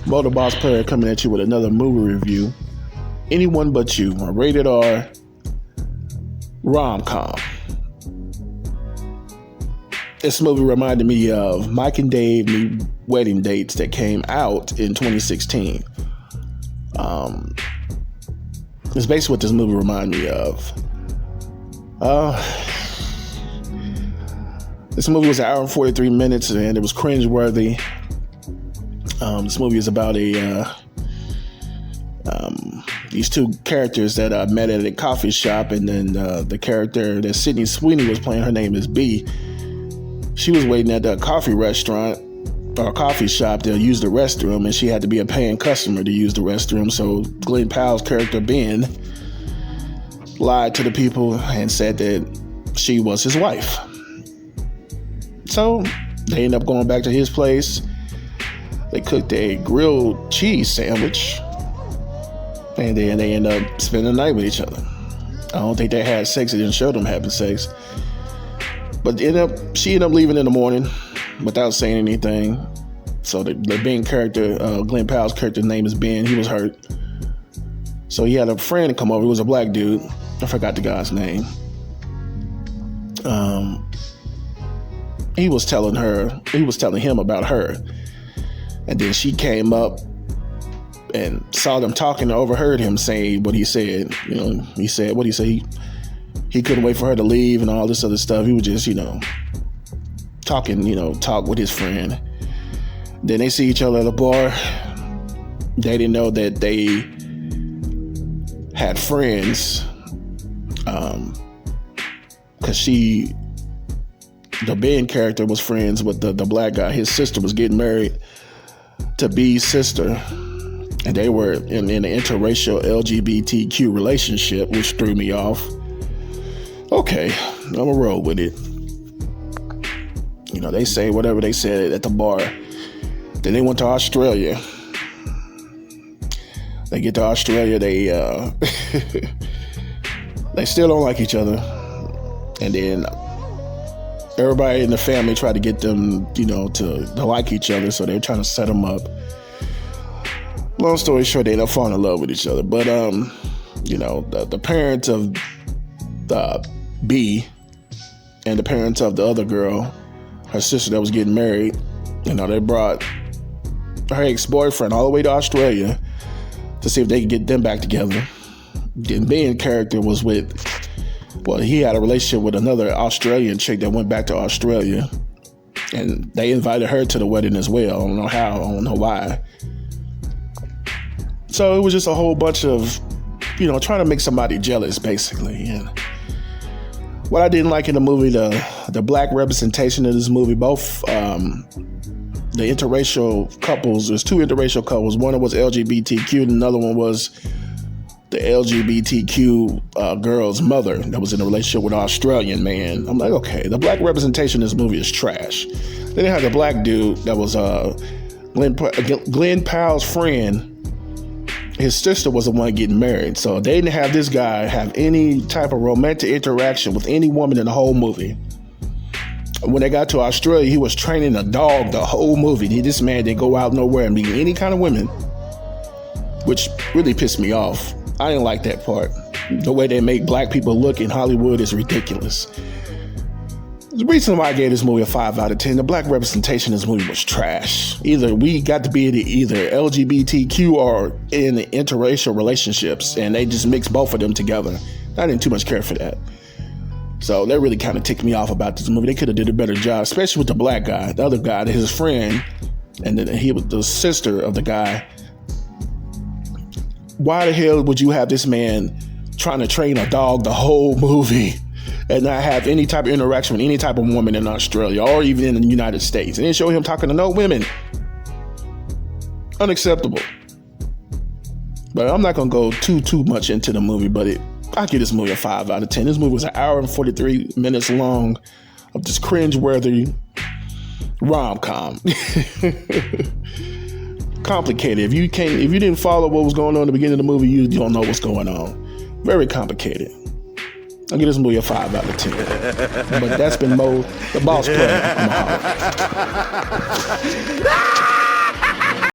Motor Boss Player coming at you with another movie review. Anyone But You, a rated R rom-com. This movie reminded me of Mike and Dave New Wedding Dates that came out in 2016. It's basically what this movie reminded me of. This movie was an hour and 43 minutes and it was cringeworthy. This movie is about these two characters that met at a coffee shop, and then the character that Sydney Sweeney was playing, her name is B. She was waiting at the coffee restaurant or coffee shop to use the restroom, and she had to be a paying customer to use the restroom. So Glenn Powell's character Ben lied to the people and said that she was his wife. So they end up going back to his place. They cooked a grilled cheese sandwich, and then they end up spending the night with each other. I don't think they had sex. It didn't show them having sex. But she ended up leaving in the morning without saying anything. So the Ben character, Glenn Powell's character's name is Ben. He was hurt. So he had a friend come over. He was a black dude. I forgot the guy's name. He was telling him about her. And then she came up and saw them talking and overheard him saying what he said. You know, he said, what he said? He couldn't wait for her to leave and all this other stuff. He was just, talk with his friend. Then they see each other at a bar. They didn't know that they had friends. Because the Ben character was friends with the black guy. His sister was getting married to B's sister. And they were in an interracial LGBTQ relationship, which threw me off. Okay, I'm gonna roll with it. They say whatever they said at the bar. Then they went to Australia. They get to Australia, they they still don't like each other. And then everybody in the family tried to get them, to like each other. So they're trying to set them up. Long story short, they end up falling in love with each other. But, the parents of B and the parents of the other girl, her sister that was getting married, they brought her ex-boyfriend all the way to Australia to see if they could get them back together. Then Ben's character was he had a relationship with another Australian chick that went back to Australia. And they invited her to the wedding as well. I don't know how, I don't know why. So it was just a whole bunch of, trying to make somebody jealous, basically. And what I didn't like in the movie, the black representation of this movie, both the interracial couples, there's two interracial couples. One was LGBTQ and another one was the LGBTQ girl's mother that was in a relationship with an Australian man. I'm like, okay, the black representation in this movie is trash. Then they had the black dude that was Glenn Powell's friend. His sister was the one getting married. So they didn't have this guy have any type of romantic interaction with any woman in the whole movie. When they got to Australia, he was training a dog the whole movie. This man didn't go out nowhere and meet any kind of women, which really pissed me off. I didn't like that part. The way they make black people look in Hollywood is ridiculous. The reason why I gave this movie a 5 out of 10, the black representation in this movie was trash. Either we got to be either LGBTQ or in interracial relationships, and they just mixed both of them together. I didn't too much care for that. So that really kind of ticked me off about this movie. They could have did a better job, especially with the black guy. The other guy, his friend, and then he was the sister of the guy. Why the hell would you have this man trying to train a dog the whole movie and not have any type of interaction with any type of woman in Australia or even in the United States? And then show him talking to no women. Unacceptable. But I'm not going to go too much into the movie, but I give this movie a 5 out of 10. This movie was an hour and 43 minutes long of this cringe-worthy rom-com. Complicated. If you didn't follow what was going on in the beginning of the movie, you don't know what's going on. Very complicated. I'll give this movie a 5 out of 10. But that's been Mo, the boss player. I'm a holler.